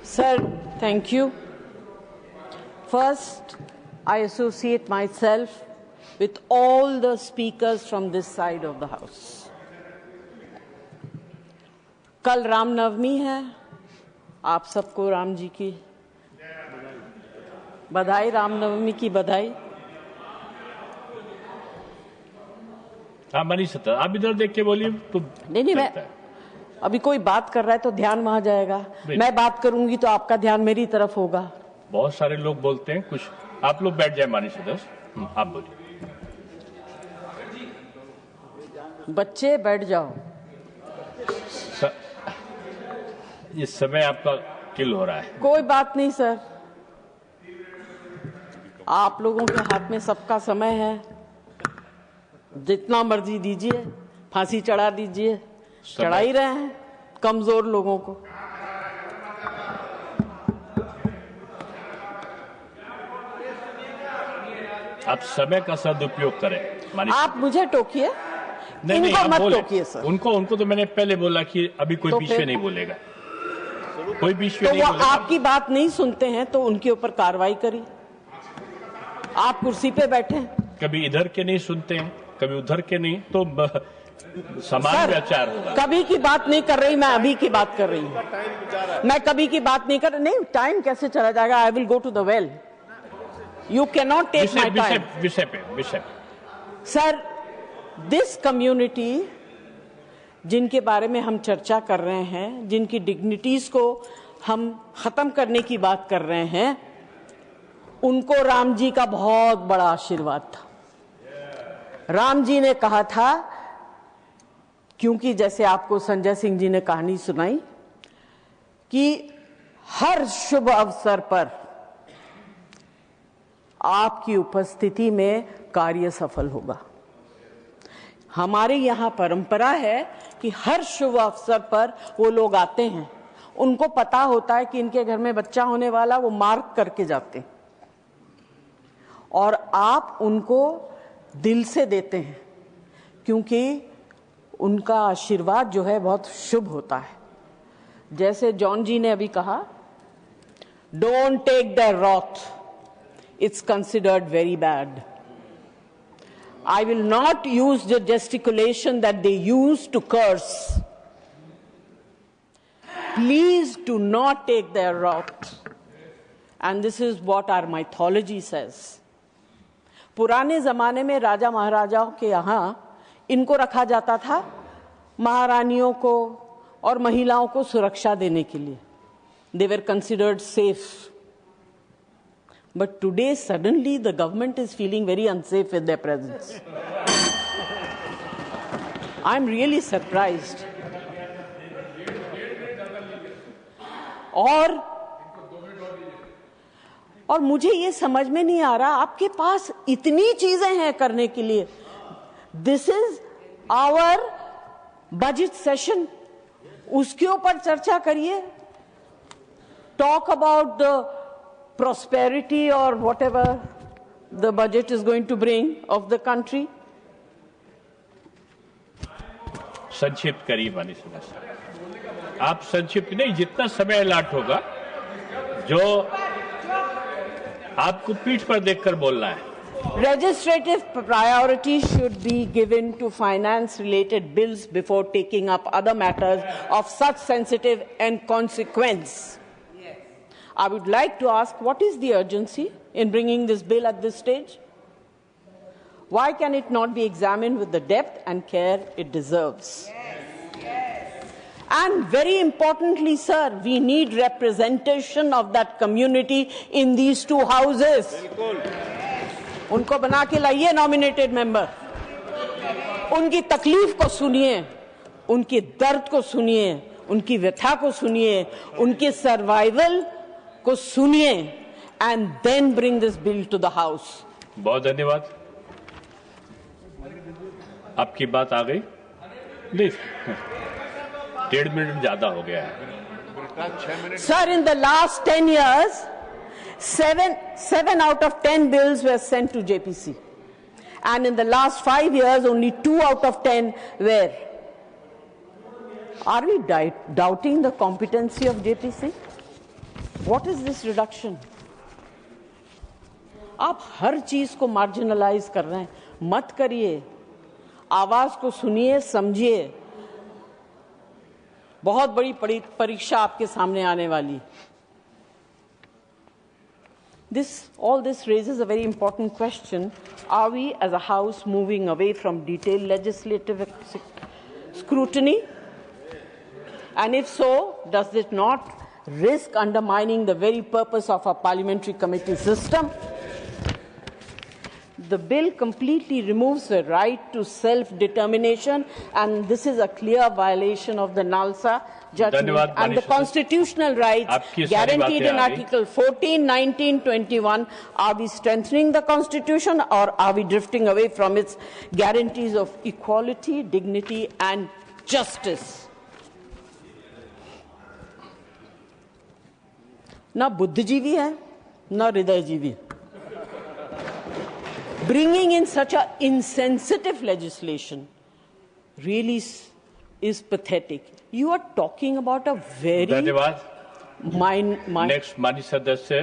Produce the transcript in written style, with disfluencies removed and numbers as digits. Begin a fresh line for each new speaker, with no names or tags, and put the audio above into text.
Sir, thank you. First, I associate myself with all the speakers from this side of the House. कल रामनवमी है, आप सबको राम जी की बधाई, रामनवमी की बधाई।
आप बनी सकता, आप इधर देख के बोलिए तो
नहीं, मैं अभी कोई बात कर रहा है तो ध्यान वहां जाएगा, मैं बात करूंगी तो आपका ध्यान मेरी तरफ होगा।
बहुत सारे लोग बोलते हैं, कुछ आप लोग बैठ जाए मानी सदस्य, आप बोलिए।
बच्चे बैठ जाओ।
इस समय आपका किल हो रहा है।
कोई बात नहीं सर, आप लोगों के हाथ में सबका समय है, जितना मर्जी दीजिए, फांसी चढ़ा दीजिए, चढ़ा ही रहे हैं कमजोर लोगों को।
आप समय का सदुपयोग करें।
आप मुझे टोकिए, इनको मत टोकिए सर।
उनको तो मैंने पहले बोला कि अभी कोई बीच में नहीं बोलेगा, कोई बीच में
तो
नहीं
वो
बोलेगा।
आपकी बात नहीं सुनते हैं तो उनके ऊपर कार्रवाई करिए। आप कुर्सी पे बैठे हैं,
कभी इधर के नहीं सुनते हैं, कभी उधर के नहीं, तो समान विचार होगा।
कभी की बात नहीं कर रही, मैं अभी की बात कर रही हूँ। मैं कभी की बात नहीं कर रही। नहीं, टाइम कैसे चला जाएगा? I will go to the well. You can not take my time.
विषय पे
सर, दिस कम्युनिटी जिनके बारे में हम चर्चा कर रहे हैं, जिनकी डिग्निटीज को हम खत्म करने की बात कर रहे हैं, उनको राम जी का बहुत बड़ा आशीर्वाद था। राम जी ने कहा था, क्योंकि जैसे आपको संजय सिंह जी ने कहानी सुनाई कि हर शुभ अवसर पर आपकी उपस्थिति में कार्य सफल होगा। हमारे यहाँ परंपरा है कि हर शुभ अवसर पर वो लोग आते हैं, उनको पता होता है कि इनके घर में बच्चा होने वाला, वो मार्क करके जाते हैं और आप उनको दिल से देते हैं, क्योंकि उनका आशीर्वाद जो है बहुत शुभ होता है। जैसे जॉन जी ने अभी कहा, don't take the wrath, it's considered very bad. I will not use the gesticulation that they use to curse. Please do not take their wrath. And this is what our mythology says. पुराने जमाने में राजा महाराजाओं के यहाँ इनको रखा जाता था, महारानियों को और महिलाओं को सुरक्षा देने के लिए। They were considered safe. But today, suddenly, the government is feeling very unsafe with their presence. I'm really surprised. और मुझे ये समझ में नहीं आ रहा, आपके पास इतनी चीजें हैं करने के लिए। This is our budget session. उसके ऊपर चर्चा करिए. Talk about the prosperity or whatever the budget is going to bring of the country.
संक्षिप्त करिए मानी सदस्य। आप संक्षिप्त नहीं, जितना समय अलाट होगा, जो आपको पीठ पर देखकर बोलना है।
Legislative priority should be given to finance-related bills before taking up other matters of such sensitive and consequence. I would like to ask, what is the urgency in bringing this bill at this stage? Why can it not be examined with the depth and care it deserves? And very importantly, sir, we need representation of that community in these two houses. उनको बना के लाइए nominated member. उनकी तकलीफ को सुनिए, उनकी दर्द को सुनिए, उनकी व्यथा को सुनिए, उनके सर्वाइवल को सुनिए, and then bring this bill to the house.
बहुत धन्यवाद। आपकी बात आ गई? नहीं, 1.5 मिनट ज्यादा हो गया है।
Sir, in the last 10 years, 7 out of 10 bills were sent to JPC. And in the last 5 years, only 2 out of 10 were. Are we doubting the competency of JPC? What is this reduction? आप हर चीज को marginalise कर रहे हैं, मत करिए, आवाज को सुनिए, समझिए। बहुत बड़ी परीक्षा आपके सामने आने वाली। All this raises a very important question. Are we as a House moving away from detailed legislative scrutiny? And if so, does it not risk undermining the very purpose of our parliamentary committee system? The bill completely removes the right to self-determination, and this is a clear violation of the NALSA judgment and the constitutional rights guaranteed in Article 14, 19, 21. Are we strengthening the Constitution, or are we drifting away from its guarantees of equality, dignity, and justice? ना बुद्धिजीवी है, ना हृदयजीवी। Bringing in such an insensitive legislation really is pathetic. You are talking about a very
धन्यवाद। Next माननीय सदस्य